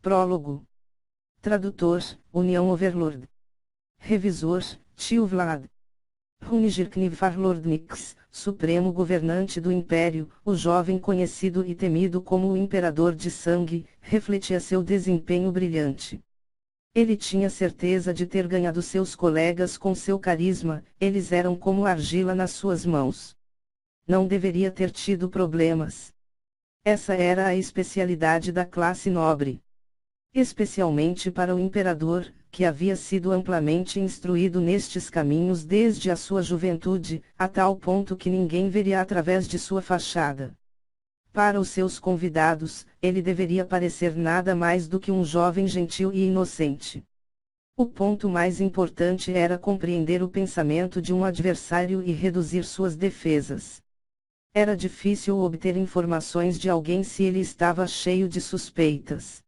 Prólogo. Tradutor, União Overlord. Revisor, Tio Vlad. Runigirkniv Farlordnix, Supremo Governante do Império, o jovem conhecido e temido como o Imperador de Sangue, refletia seu desempenho brilhante. Ele tinha certeza de ter ganhado seus colegas com seu carisma, eles eram como argila nas suas mãos. Não deveria ter tido problemas. Essa era a especialidade da classe nobre. Especialmente para o imperador, que havia sido amplamente instruído nestes caminhos desde a sua juventude, a tal ponto que ninguém veria através de sua fachada. Para os seus convidados, ele deveria parecer nada mais do que um jovem gentil e inocente. O ponto mais importante era compreender o pensamento de um adversário e reduzir suas defesas. Era difícil obter informações de alguém se ele estava cheio de suspeitas.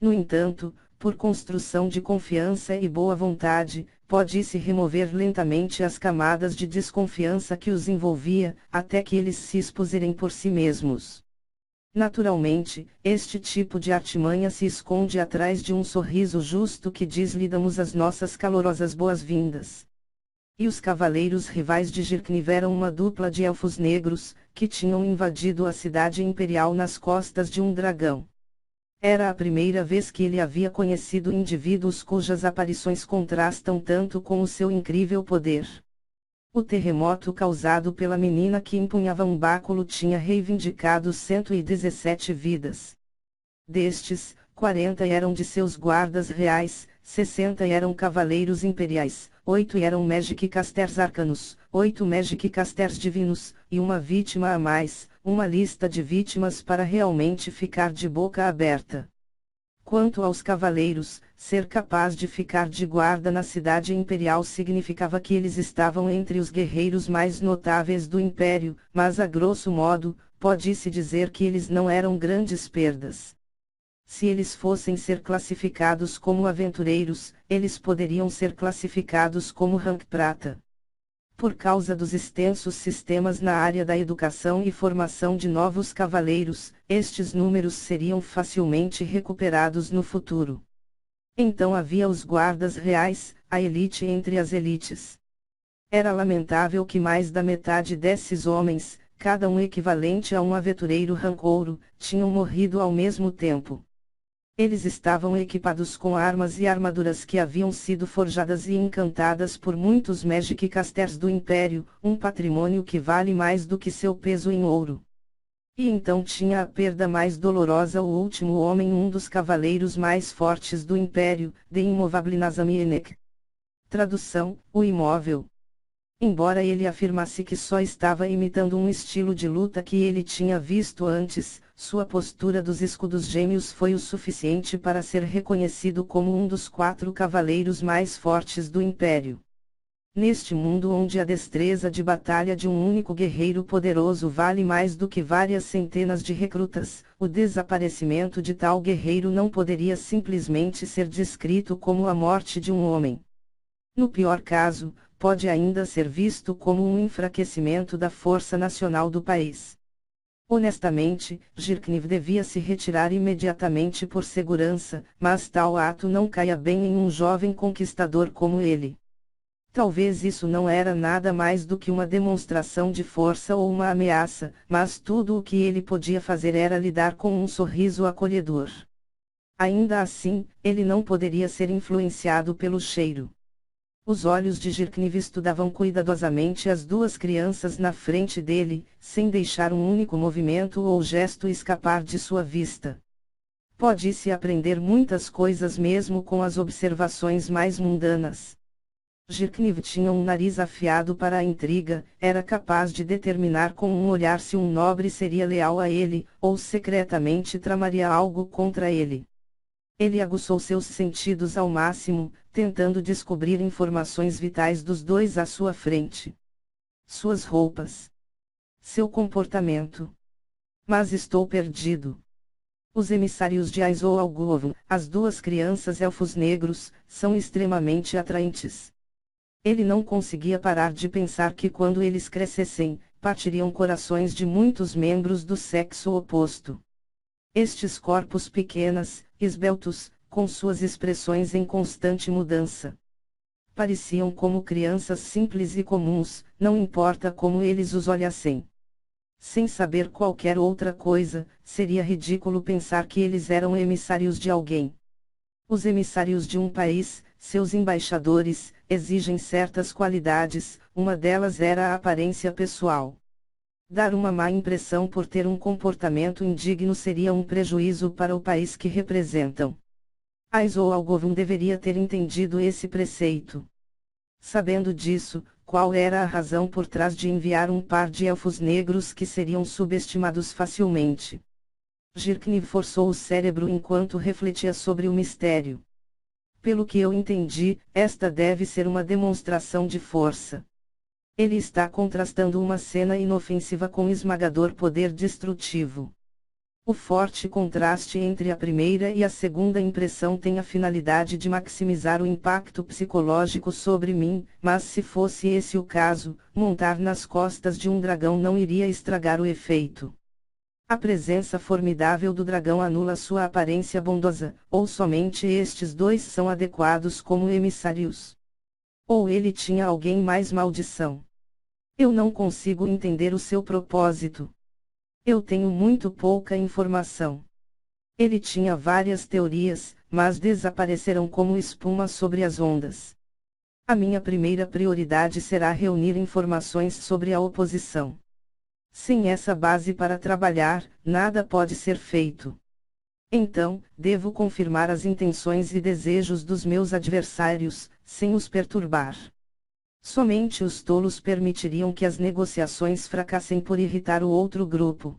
No entanto, por construção de confiança e boa vontade, pode-se remover lentamente as camadas de desconfiança que os envolvia, até que eles se expuserem por si mesmos. Naturalmente, este tipo de artimanha se esconde atrás de um sorriso justo que diz-lhe damos as nossas calorosas boas-vindas. E os cavaleiros rivais de Jirkniv eram uma dupla de elfos negros, que tinham invadido a cidade imperial nas costas de um dragão. Era a primeira vez que ele havia conhecido indivíduos cujas aparições contrastam tanto com o seu incrível poder. O terremoto causado pela menina que empunhava um báculo tinha reivindicado 117 vidas. Destes, 40 eram de seus guardas reais, 60 eram cavaleiros imperiais, 8 eram Magic Casters arcanos, 8 Magic Casters divinos, e uma vítima a mais, uma lista de vítimas para realmente ficar de boca aberta. Quanto aos cavaleiros, ser capaz de ficar de guarda na cidade imperial significava que eles estavam entre os guerreiros mais notáveis do império, mas a grosso modo, pode-se dizer que eles não eram grandes perdas. Se eles fossem ser classificados como aventureiros, eles poderiam ser classificados como rank prata. Por causa dos extensos sistemas na área da educação e formação de novos cavaleiros, estes números seriam facilmente recuperados no futuro. Então havia os guardas reais, a elite entre as elites. Era lamentável que mais da metade desses homens, cada um equivalente a um aventureiro rank ouro, tinham morrido ao mesmo tempo. Eles estavam equipados com armas e armaduras que haviam sido forjadas e encantadas por muitos Magic Casters do Império, um patrimônio que vale mais do que seu peso em ouro. E então tinha a perda mais dolorosa: o último homem, um dos cavaleiros mais fortes do Império, de Immovable Nazamienek. Tradução: o imóvel. Embora ele afirmasse que só estava imitando um estilo de luta que ele tinha visto antes, sua postura dos escudos gêmeos foi o suficiente para ser reconhecido como um dos 4 cavaleiros mais fortes do Império. Neste mundo onde a destreza de batalha de um único guerreiro poderoso vale mais do que várias centenas de recrutas, o desaparecimento de tal guerreiro não poderia simplesmente ser descrito como a morte de um homem. No pior caso, pode ainda ser visto como um enfraquecimento da força nacional do país. Honestamente, Jirkniv devia se retirar imediatamente por segurança, mas tal ato não caia bem em um jovem conquistador como ele. Talvez isso não era nada mais do que uma demonstração de força ou uma ameaça, mas tudo o que ele podia fazer era lidar com um sorriso acolhedor. Ainda assim, ele não poderia ser influenciado pelo cheiro. Os olhos de Jirkniv estudavam cuidadosamente as 2 crianças na frente dele, sem deixar um único movimento ou gesto escapar de sua vista. Pode-se aprender muitas coisas mesmo com as observações mais mundanas. Jirkniv tinha um nariz afiado para a intriga, era capaz de determinar com um olhar se um nobre seria leal a ele, ou secretamente tramaria algo contra ele. Ele aguçou seus sentidos ao máximo, tentando descobrir informações vitais dos 2 à sua frente. Suas roupas. Seu comportamento. Mas estou perdido. Os emissários de Aizo Algovon, as 2 crianças elfos negros, são extremamente atraentes. Ele não conseguia parar de pensar que quando eles crescessem, partiriam corações de muitos membros do sexo oposto. Estes corpos pequenos, esbeltos, com suas expressões em constante mudança. Pareciam como crianças simples e comuns, não importa como eles os olhassem. Sem saber qualquer outra coisa, seria ridículo pensar que eles eram emissários de alguém. Os emissários de um país, seus embaixadores, exigem certas qualidades, uma delas era a aparência pessoal. Dar uma má impressão por ter um comportamento indigno seria um prejuízo para o país que representam. Aizoalgovun deveria ter entendido esse preceito. Sabendo disso, qual era a razão por trás de enviar um par de elfos negros que seriam subestimados facilmente? Jirkniv forçou o cérebro enquanto refletia sobre o mistério. Pelo que eu entendi, esta deve ser uma demonstração de força. Ele está contrastando uma cena inofensiva com esmagador poder destrutivo. O forte contraste entre a primeira e a segunda impressão tem a finalidade de maximizar o impacto psicológico sobre mim, mas se fosse esse o caso, montar nas costas de um dragão não iria estragar o efeito. A presença formidável do dragão anula sua aparência bondosa, ou somente estes dois são adequados como emissários. Ou ele tinha alguém mais maldição. Eu não consigo entender o seu propósito. Eu tenho muito pouca informação. Ele tinha várias teorias, mas desapareceram como espuma sobre as ondas. A minha primeira prioridade será reunir informações sobre a oposição. Sem essa base para trabalhar, nada pode ser feito. Então, devo confirmar as intenções e desejos dos meus adversários, sem os perturbar. Somente os tolos permitiriam que as negociações fracassem por irritar o outro grupo.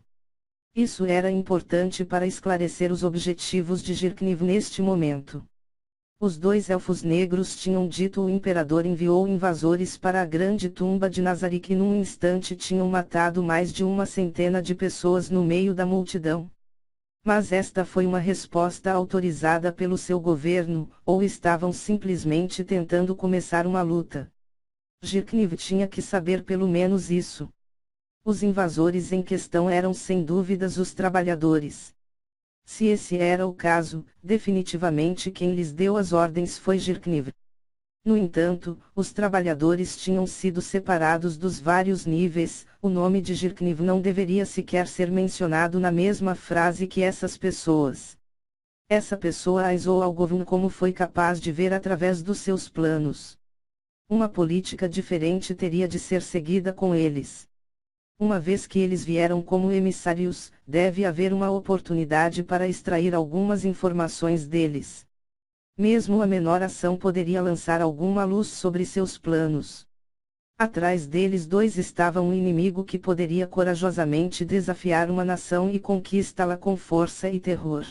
Isso era importante para esclarecer os objetivos de Jirkniv neste momento. Os dois elfos negros tinham dito o imperador enviou invasores para a grande tumba de Nazarick e num instante tinham matado mais de 100 de pessoas no meio da multidão. Mas esta foi uma resposta autorizada pelo seu governo, ou estavam simplesmente tentando começar uma luta. Jirkniv tinha que saber pelo menos isso. Os invasores em questão eram sem dúvidas os trabalhadores. Se esse era o caso, definitivamente quem lhes deu as ordens foi Jirkniv. No entanto, os trabalhadores tinham sido separados dos vários níveis, o nome de Jirkniv não deveria sequer ser mencionado na mesma frase que essas pessoas. Essa pessoa Aizoalgovun como foi capaz de ver através dos seus planos. Uma política diferente teria de ser seguida com eles. Uma vez que eles vieram como emissários, deve haver uma oportunidade para extrair algumas informações deles. Mesmo a menor ação poderia lançar alguma luz sobre seus planos. Atrás deles dois estava um inimigo que poderia corajosamente desafiar uma nação e conquistá-la com força e terror.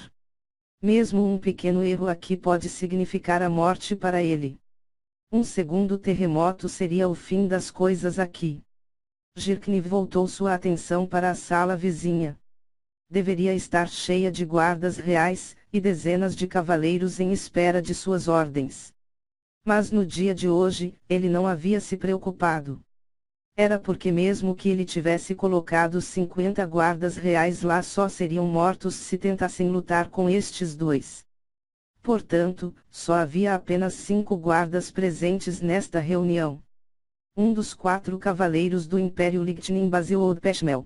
Mesmo um pequeno erro aqui pode significar a morte para ele. Um segundo terremoto seria o fim das coisas aqui. Jirkniv voltou sua atenção para a sala vizinha. Deveria estar cheia de guardas reais, e dezenas de cavaleiros em espera de suas ordens. Mas no dia de hoje, ele não havia se preocupado. Era porque mesmo que ele tivesse colocado 50 guardas reais lá só seriam mortos se tentassem lutar com estes dois. Portanto, só havia apenas 5 guardas presentes nesta reunião. Um dos 4 cavaleiros do Império Lichtnin Basil Peshmel.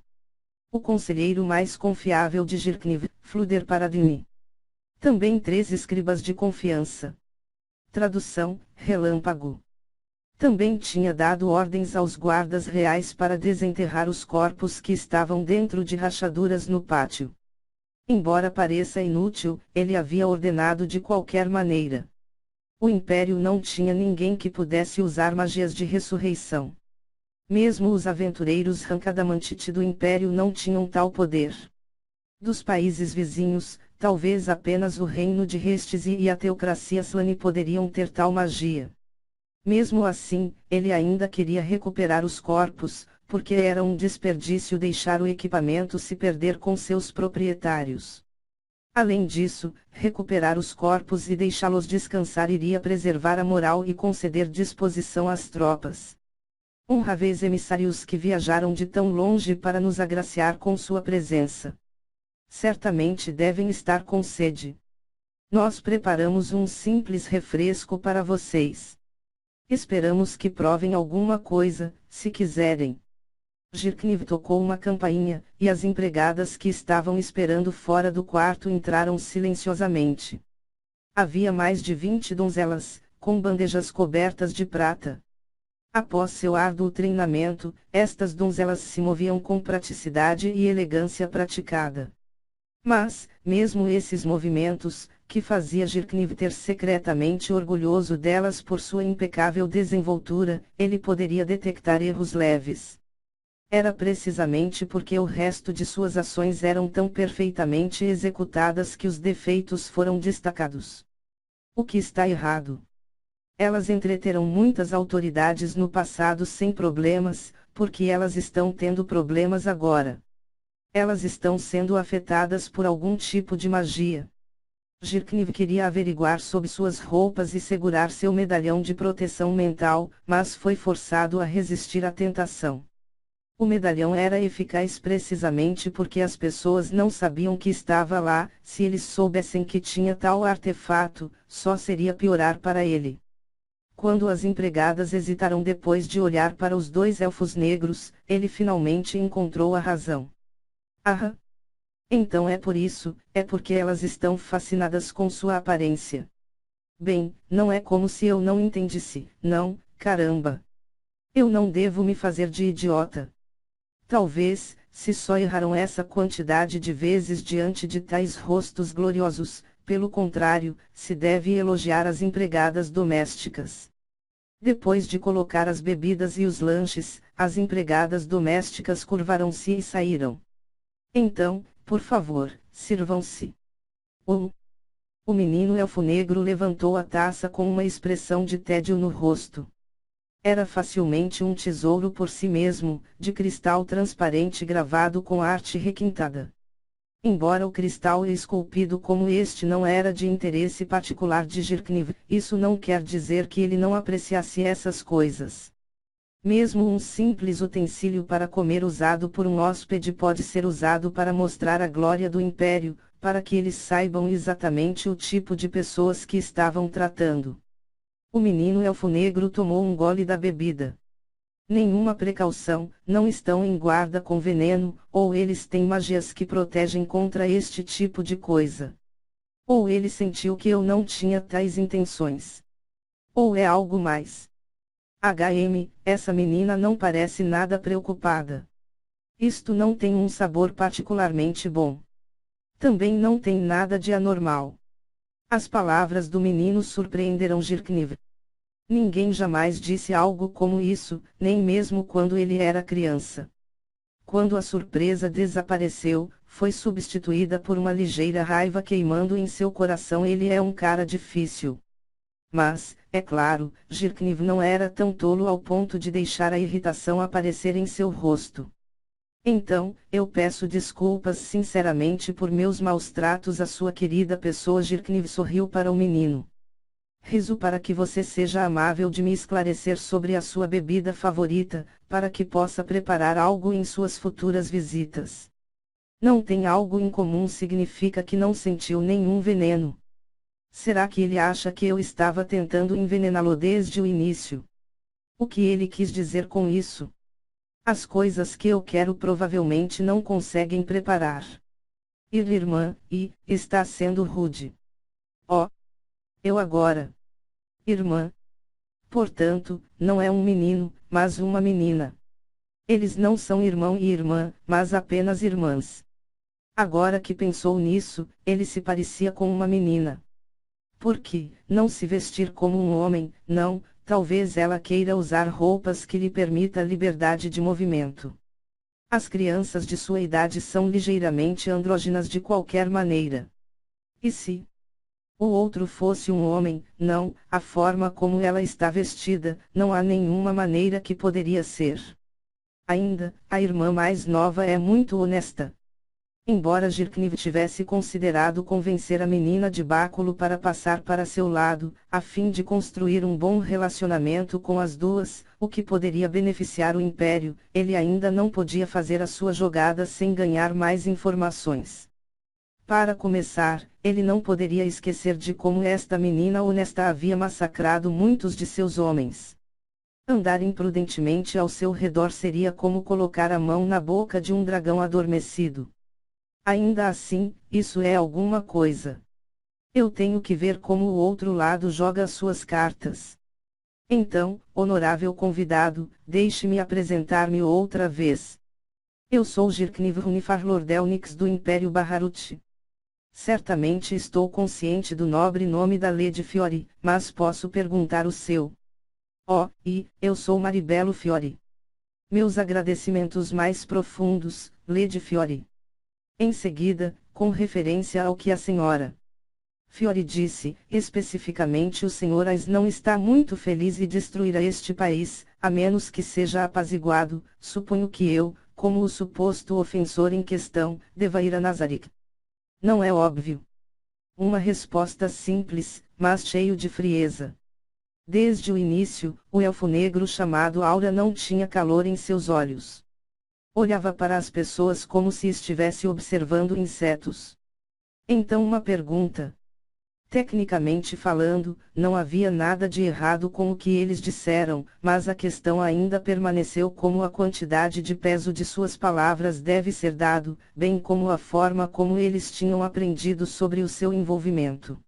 O conselheiro mais confiável de Jirkniv, Fluder Paradini. Também 3 escribas de confiança. Tradução, relâmpago. Também tinha dado ordens aos guardas reais para desenterrar os corpos que estavam dentro de rachaduras no pátio. Embora pareça inútil, ele havia ordenado de qualquer maneira. O Império não tinha ninguém que pudesse usar magias de ressurreição. Mesmo os aventureiros Rankadamantiti do Império não tinham tal poder. Dos países vizinhos, talvez apenas o reino de Restisi e a teocracia Slane poderiam ter tal magia. Mesmo assim, ele ainda queria recuperar os corpos, porque era um desperdício deixar o equipamento se perder com seus proprietários. Além disso, recuperar os corpos e deixá-los descansar iria preservar a moral e conceder disposição às tropas. Honráveis emissários que viajaram de tão longe para nos agraciar com sua presença. Certamente devem estar com sede. Nós preparamos um simples refresco para vocês. Esperamos que provem alguma coisa, se quiserem. Zirkniv tocou uma campainha, e as empregadas que estavam esperando fora do quarto entraram silenciosamente. Havia mais de 20 donzelas, com bandejas cobertas de prata. Após seu árduo treinamento, estas donzelas se moviam com praticidade e elegância praticada. Mas, mesmo esses movimentos, que fazia Zirkniv ter secretamente orgulhoso delas por sua impecável desenvoltura, ele poderia detectar erros leves. Era precisamente porque o resto de suas ações eram tão perfeitamente executadas que os defeitos foram destacados. O que está errado? Elas entreteram muitas autoridades no passado sem problemas, porque elas estão tendo problemas agora. Elas estão sendo afetadas por algum tipo de magia. Zirkniv queria averiguar sobre suas roupas e segurar seu medalhão de proteção mental, mas foi forçado a resistir à tentação. O medalhão era eficaz precisamente porque as pessoas não sabiam que estava lá. Se eles soubessem que tinha tal artefato, só seria piorar para ele. Quando as empregadas hesitaram depois de olhar para os dois elfos negros, ele finalmente encontrou a razão. Ah! Então é por isso, é porque elas estão fascinadas com sua aparência. Bem, não é como se eu não entendisse, não, caramba! Eu não devo me fazer de idiota. Talvez, se só erraram essa quantidade de vezes diante de tais rostos gloriosos, pelo contrário, se deve elogiar as empregadas domésticas. Depois de colocar as bebidas e os lanches, as empregadas domésticas curvaram-se e saíram. Então, por favor, sirvam-se. O menino elfo negro levantou a taça com uma expressão de tédio no rosto. Era facilmente um tesouro por si mesmo, de cristal transparente gravado com arte requintada. Embora o cristal esculpido como este não era de interesse particular de Zirkniv, isso não quer dizer que ele não apreciasse essas coisas. Mesmo um simples utensílio para comer usado por um hóspede pode ser usado para mostrar a glória do império, para que eles saibam exatamente o tipo de pessoas que estavam tratando. O menino elfo negro tomou um gole da bebida. Nenhuma precaução, não estão em guarda com veneno, ou eles têm magias que protegem contra este tipo de coisa. Ou ele sentiu que eu não tinha tais intenções. Ou é algo mais. Essa menina não parece nada preocupada. Isto não tem um sabor particularmente bom. Também não tem nada de anormal. As palavras do menino surpreenderam Zirkniv. Ninguém jamais disse algo como isso, nem mesmo quando ele era criança. Quando a surpresa desapareceu, foi substituída por uma ligeira raiva queimando em seu coração. Ele é um cara difícil. Mas, é claro, Zirkniv não era tão tolo ao ponto de deixar a irritação aparecer em seu rosto. Então, eu peço desculpas sinceramente por meus maus tratos à sua querida pessoa. Zirkniv sorriu para o menino. Rezo para que você seja amável de me esclarecer sobre a sua bebida favorita, para que possa preparar algo em suas futuras visitas. Não tem algo em comum significa que não sentiu nenhum veneno. Será que ele acha que eu estava tentando envenená-lo desde o início? O que ele quis dizer com isso? As coisas que eu quero provavelmente não conseguem preparar. Irmã, está sendo rude. Oh! Eu agora. Irmã. Portanto, não é um menino, mas uma menina. Eles não são irmão e irmã, mas apenas irmãs. Agora que pensou nisso, ele se parecia com uma menina. Por que não se vestir como um homem? Não, talvez ela queira usar roupas que lhe permita liberdade de movimento. As crianças de sua idade são ligeiramente andróginas de qualquer maneira. E se o outro fosse um homem? Não, a forma como ela está vestida, não há nenhuma maneira que poderia ser. Ainda, a irmã mais nova é muito honesta. Embora Zirkniv tivesse considerado convencer a menina de báculo para passar para seu lado, a fim de construir um bom relacionamento com as duas, o que poderia beneficiar o Império, ele ainda não podia fazer a sua jogada sem ganhar mais informações. Para começar, ele não poderia esquecer de como esta menina honesta havia massacrado muitos de seus homens. Andar imprudentemente ao seu redor seria como colocar a mão na boca de um dragão adormecido. Ainda assim, isso é alguma coisa. Eu tenho que ver como o outro lado joga as suas cartas. Então, honorável convidado, deixe-me apresentar-me outra vez. Eu sou Jirkniv Runifarlordelnix do Império Baharut. Certamente estou consciente do nobre nome da Lady Fiore, mas posso perguntar o seu. Oh, e eu sou Maribelo Fiore. Meus agradecimentos mais profundos, Lady Fiore. Em seguida, com referência ao que a senhora Fiore disse, especificamente o Sr. Ais não está muito feliz e destruirá este país, a menos que seja apaziguado, suponho que eu, como o suposto ofensor em questão, deva ir a Nazarick. Não é óbvio. Uma resposta simples, mas cheio de frieza. Desde o início, o elfo negro chamado Aura não tinha calor em seus olhos. Olhava para as pessoas como se estivesse observando insetos. Então uma pergunta. Tecnicamente falando, não havia nada de errado com o que eles disseram, mas a questão ainda permaneceu como a quantidade de peso de suas palavras deve ser dado, bem como a forma como eles tinham aprendido sobre o seu envolvimento.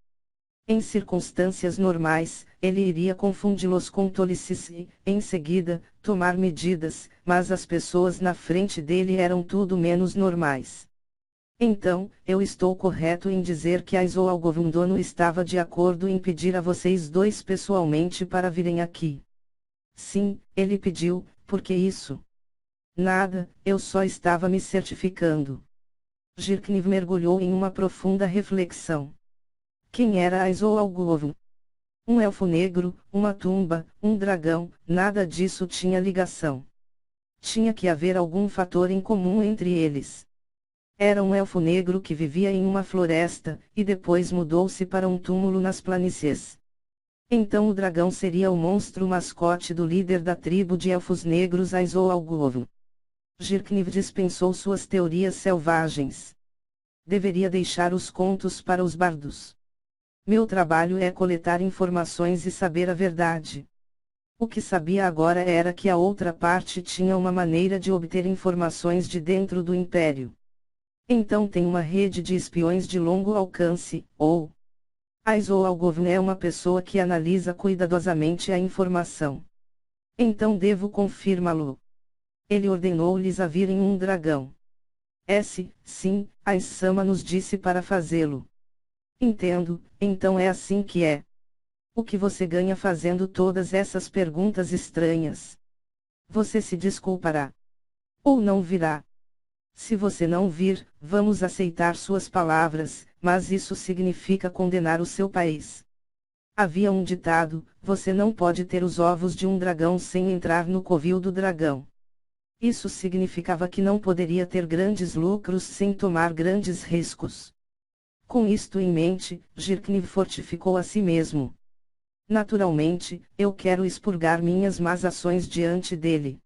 Em circunstâncias normais, ele iria confundi-los com tolices e, em seguida, tomar medidas, mas as pessoas na frente dele eram tudo menos normais. Então, eu estou correto em dizer que Aizo Algovundono estava de acordo em pedir a vocês dois pessoalmente para virem aqui. Sim, ele pediu, por que isso? Nada, eu só estava me certificando. Jirkniv mergulhou em uma profunda reflexão. Quem era Aizo Algovun? Um elfo negro, uma tumba, um dragão, nada disso tinha ligação. Tinha que haver algum fator em comum entre eles. Era um elfo negro que vivia em uma floresta, e depois mudou-se para um túmulo nas planícies. Então o dragão seria o monstro mascote do líder da tribo de elfos negros Aizo Algovun. Jirkniv dispensou suas teorias selvagens. Deveria deixar os contos para os bardos. Meu trabalho é coletar informações e saber a verdade. O que sabia agora era que a outra parte tinha uma maneira de obter informações de dentro do Império. Então tem uma rede de espiões de longo alcance, ou... Aizo Algovun é uma pessoa que analisa cuidadosamente a informação. Então devo confirmá-lo. Ele ordenou-lhes a virem um dragão. Sim, Ais-sama nos disse para fazê-lo. Entendo, então é assim que é. O que você ganha fazendo todas essas perguntas estranhas? Você se desculpará. Ou não virá. Se você não vir, vamos aceitar suas palavras, mas isso significa condenar o seu país. Havia um ditado: você não pode ter os ovos de um dragão sem entrar no covil do dragão. Isso significava que não poderia ter grandes lucros sem tomar grandes riscos. Com isto em mente, Jirkniv fortificou a si mesmo. Naturalmente, eu quero expurgar minhas más ações diante dele.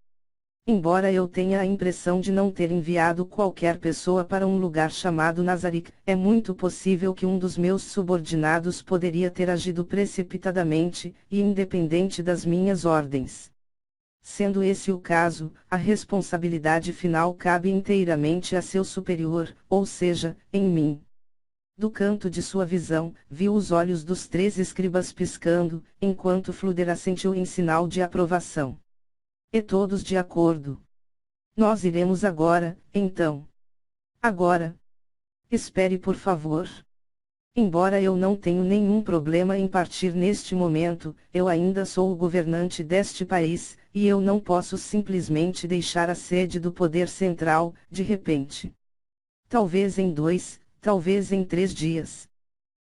Embora eu tenha a impressão de não ter enviado qualquer pessoa para um lugar chamado Nazarick, é muito possível que um dos meus subordinados poderia ter agido precipitadamente, e independente das minhas ordens. Sendo esse o caso, a responsabilidade final cabe inteiramente a seu superior, ou seja, em mim. Do canto de sua visão, viu os olhos dos 3 escribas piscando, enquanto Fluder assentiu em sinal de aprovação. E todos de acordo. Nós iremos agora, então. Agora. Espere por favor. Embora eu não tenha nenhum problema em partir neste momento, eu ainda sou o governante deste país, e eu não posso simplesmente deixar a sede do poder central, de repente. Talvez em 2, talvez em 3 dias.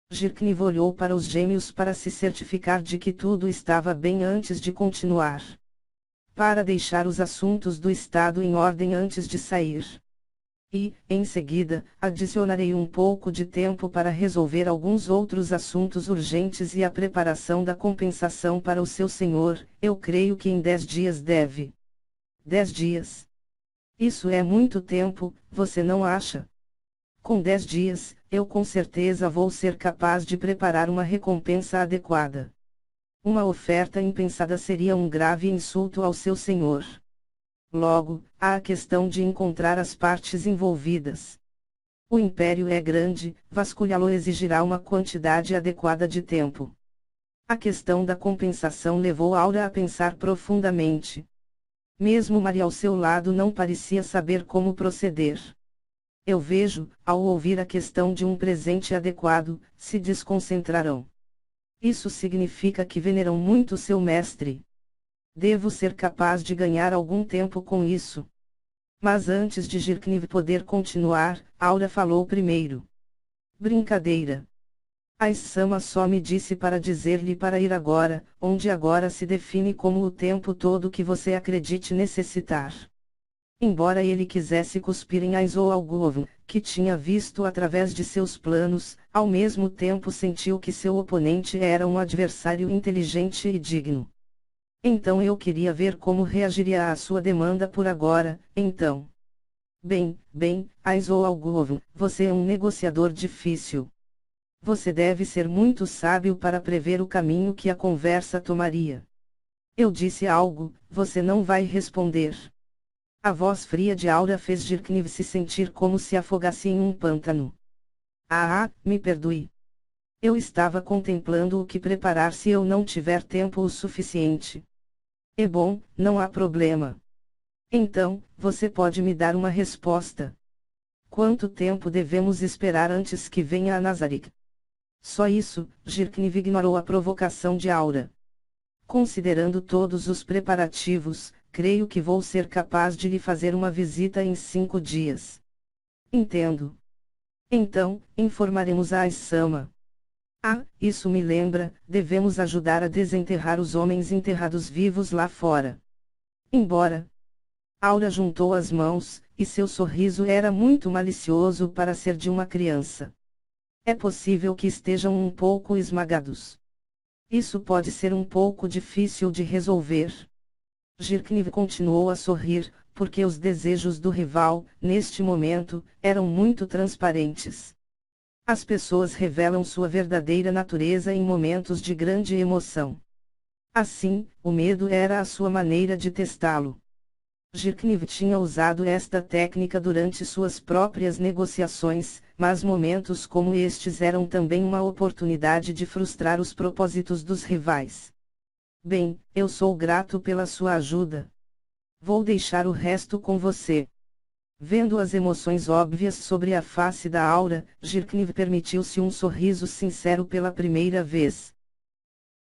Jirkniv olhou para os gêmeos para se certificar de que tudo estava bem antes de continuar. Para deixar os assuntos do Estado em ordem antes de sair. E, em seguida, adicionarei um pouco de tempo para resolver alguns outros assuntos urgentes e a preparação da compensação para o seu senhor, eu creio que em 10 dias deve. 10 dias. Isso é muito tempo, você não acha? Com 10 dias, eu com certeza vou ser capaz de preparar uma recompensa adequada. Uma oferta impensada seria um grave insulto ao seu senhor. Logo, há a questão de encontrar as partes envolvidas. O império é grande, vasculhá-lo exigirá uma quantidade adequada de tempo. A questão da compensação levou Aura a pensar profundamente. Mesmo Maria ao seu lado não parecia saber como proceder. Eu vejo, ao ouvir a questão de um presente adequado, se desconcentrarão. Isso significa que veneram muito seu mestre. Devo ser capaz de ganhar algum tempo com isso. Mas antes de Jirkniv poder continuar, Aura falou primeiro. Brincadeira. Aissama só me disse para dizer-lhe para ir agora, onde agora se define como o tempo todo que você acredite necessitar. Embora ele quisesse cuspir em Aizoalgovn, que tinha visto através de seus planos, ao mesmo tempo sentiu que seu oponente era um adversário inteligente e digno. Então eu queria ver como reagiria à sua demanda por agora, então. Bem, Aizoalgovn, você é um negociador difícil. Você deve ser muito sábio para prever o caminho que a conversa tomaria. Eu disse algo, você não vai responder. A voz fria de Aura fez Jirkniv se sentir como se afogasse em um pântano. Me perdoe. Eu estava contemplando o que preparar se eu não tiver tempo o suficiente. É bom, não há problema. Então, você pode me dar uma resposta. Quanto tempo devemos esperar antes que venha a Nazarick? Só isso, Jirkniv ignorou a provocação de Aura. Considerando todos os preparativos, creio que vou ser capaz de lhe fazer uma visita em 5 dias. Entendo. Então, informaremos a Aissama. Isso me lembra, devemos ajudar a desenterrar os homens enterrados vivos lá fora. Embora. Aura juntou as mãos, e seu sorriso era muito malicioso para ser de uma criança. É possível que estejam um pouco esmagados. Isso pode ser um pouco difícil de resolver. Jirkniv continuou a sorrir, porque os desejos do rival, neste momento, eram muito transparentes. As pessoas revelam sua verdadeira natureza em momentos de grande emoção. Assim, o medo era a sua maneira de testá-lo. Jirkniv tinha usado esta técnica durante suas próprias negociações, mas momentos como estes eram também uma oportunidade de frustrar os propósitos dos rivais. Bem, eu sou grato pela sua ajuda. Vou deixar o resto com você. Vendo as emoções óbvias sobre a face da Aura, Jirkniv permitiu-se um sorriso sincero pela primeira vez.